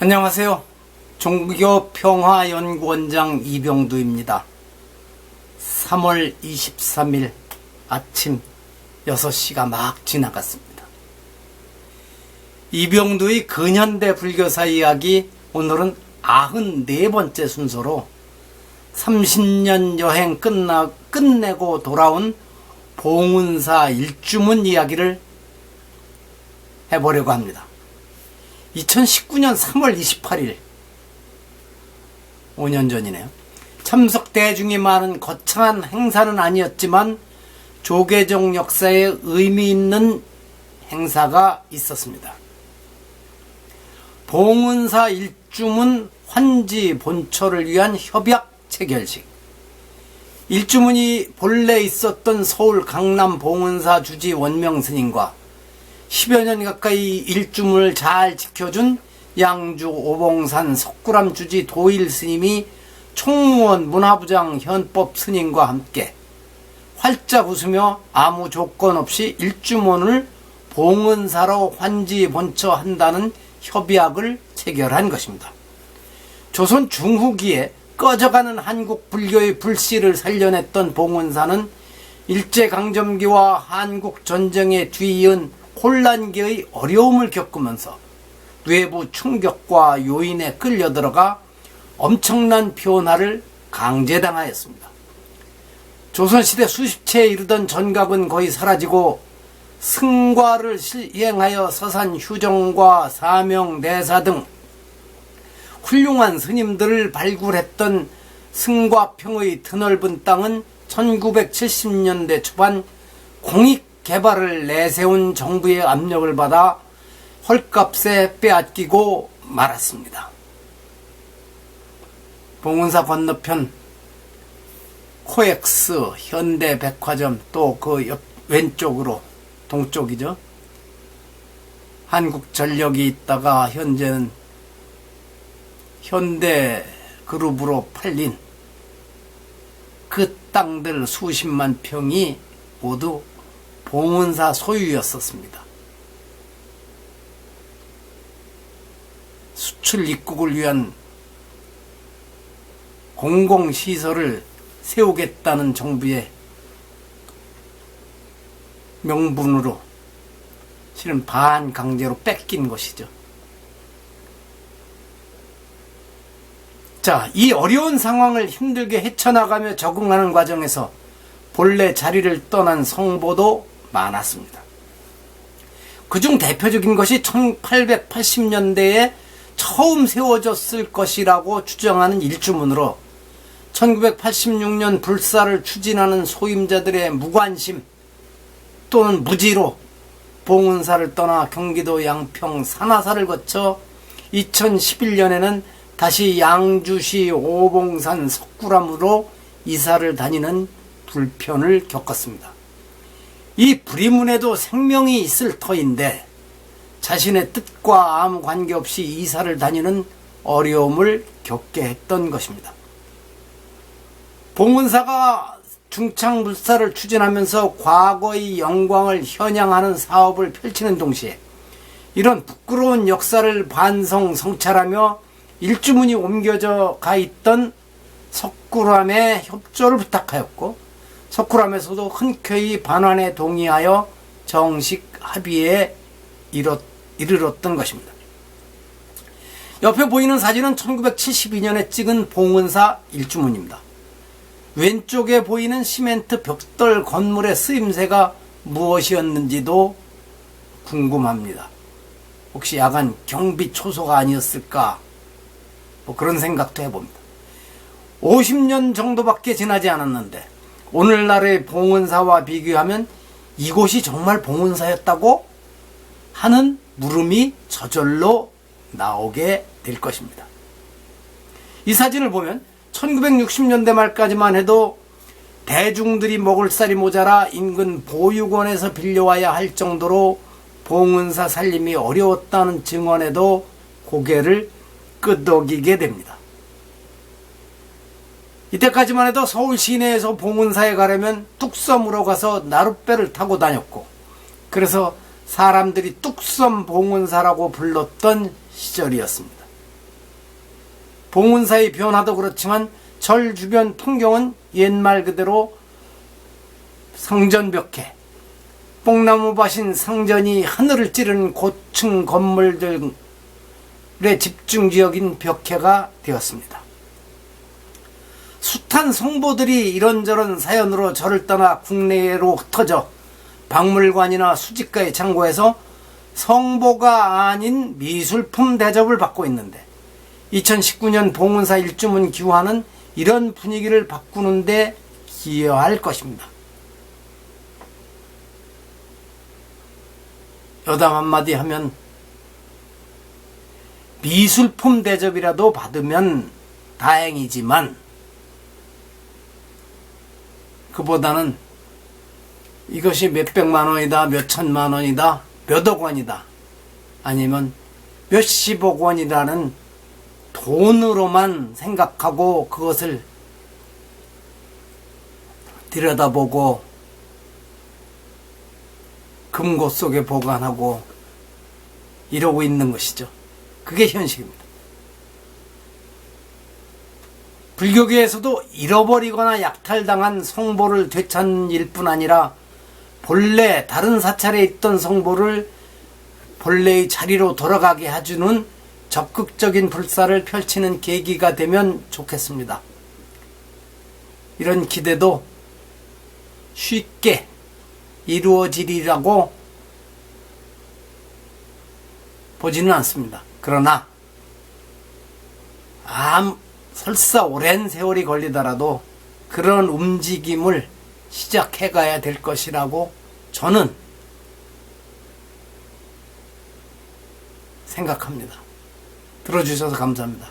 안녕하세요. 종교평화연구원장 이병두입니다. 3월 23일 아침 6시가 막 지나갔습니다. 이병두의 근현대 불교사 이야기, 오늘은 94번째 순서로 30년 여행 끝내고 돌아온 봉은사 일주문 이야기를 해보려고 합니다. 2019년 3월 28일, 5년 전이네요. 참석 대중이 많은 거창한 행사는 아니었지만 조계종 역사에 의미 있는 행사가 있었습니다. 봉은사 일주문 환지 본초를 위한 협약 체결식. 일주문이 본래 있었던 서울 강남 봉은사 주지 원명 스님과 10여 년 가까이 일주문을 잘 지켜준 양주 오봉산 석굴암 주지 도일 스님이 총무원 문화부장 현법 스님과 함께 활짝 웃으며 아무 조건 없이 일주문을 봉은사로 환지 본처한다는 협약을 체결한 것입니다. 조선 중후기에 꺼져가는 한국 불교의 불씨를 살려냈던 봉은사는 일제강점기와 한국 전쟁에 뒤이은 혼란기의 어려움을 겪으면서 외부 충격과 요인에 끌려들어가 엄청난 변화를 강제당하였습니다. 조선시대 수십 채에 이르던 전각은 거의 사라지고 승과를 시행하여 서산 휴정과 사명 내사 등 훌륭한 스님들을 발굴했던 승과평의 드넓은 땅은 1970년대 초반 공익 개발을 내세운 정부의 압력을 받아 헐값에 빼앗기고 말았습니다. 봉은사 건너편 코엑스, 현대백화점, 또 그 옆 왼쪽으로 동쪽이죠. 한국전력이 있다가 현재는 현대그룹으로 팔린 그 땅들 수십만 평이 모두 봉은사 소유였었습니다. 수출 입국을 위한 공공시설을 세우겠다는 정부의 명분으로 실은 반강제로 뺏긴 것이죠. 자, 이 어려운 상황을 힘들게 헤쳐나가며 적응하는 과정에서 본래 자리를 떠난 성보도 많았습니다. 그중 대표적인 것이 1880년대에 처음 세워졌을 것이라고 추정하는 일주문으로 1986년 불사를 추진하는 소임자들의 무관심 또는 무지로 봉은사를 떠나 경기도 양평 산하사를 거쳐 2011년에는 다시 양주시 오봉산 석굴암으로 이사를 다니는 불편을 겪었습니다. 이 불의문에도 생명이 있을 터인데 자신의 뜻과 아무 관계없이 이사를 다니는 어려움을 겪게 했던 것입니다. 봉은사가 중창불사를 추진하면서 과거의 영광을 현양하는 사업을 펼치는 동시에 이런 부끄러운 역사를 반성 성찰하며 일주문이 옮겨져 가 있던 석굴암에 협조를 부탁하였고, 석굴암에서도 흔쾌히 반환에 동의하여 정식 합의에 이르렀던 것입니다. 옆에 보이는 사진은 1972년에 찍은 봉은사 일주문입니다. 왼쪽에 보이는 시멘트 벽돌 건물의 쓰임새가 무엇이었는지도 궁금합니다. 혹시 야간 경비 초소가 아니었을까? 뭐 그런 생각도 해봅니다. 50년 정도밖에 지나지 않았는데 오늘날의 봉은사와 비교하면 이곳이 정말 봉은사였다고 하는 물음이 저절로 나오게 될 것입니다. 이 사진을 보면 1960년대 말까지만 해도 대중들이 먹을 쌀이 모자라 인근 보육원에서 빌려와야 할 정도로 봉은사 살림이 어려웠다는 증언에도 고개를 끄덕이게 됩니다. 이때까지만 해도 서울 시내에서 봉은사에 가려면 뚝섬으로 가서 나룻배를 타고 다녔고, 그래서 사람들이 뚝섬 봉은사라고 불렀던 시절이었습니다. 봉은사의 변화도 그렇지만 절 주변 풍경은 옛말 그대로 성전벽해, 뽕나무밭인 상전이 하늘을 찌르는 고층 건물들의 집중지역인 벽해가 되었습니다. 숱한 성보들이 이런저런 사연으로 절을 떠나 국내로 흩어져 박물관이나 수집가의 창고에서 성보가 아닌 미술품 대접을 받고 있는데 2019년 봉은사 일주문 기화는 이런 분위기를 바꾸는데 기여할 것입니다. 여담 한마디 하면 미술품 대접이라도 받으면 다행이지만 그보다는 이것이 몇백만 원이다, 몇천만 원이다, 몇억 원이다, 아니면 몇십억 원이라는 돈으로만 생각하고 그것을 들여다보고 금고 속에 보관하고 이러고 있는 것이죠. 그게 현실입니다. 불교계에서도 잃어버리거나 약탈당한 성보를 되찾는 일뿐 아니라 본래 다른 사찰에 있던 성보를 본래의 자리로 돌아가게 해주는 적극적인 불사를 펼치는 계기가 되면 좋겠습니다. 이런 기대도 쉽게 이루어지리라고 보지는 않습니다. 그러나 설사 오랜 세월이 걸리더라도 그런 움직임을 시작해 가야 될 것이라고 저는 생각합니다. 들어주셔서 감사합니다.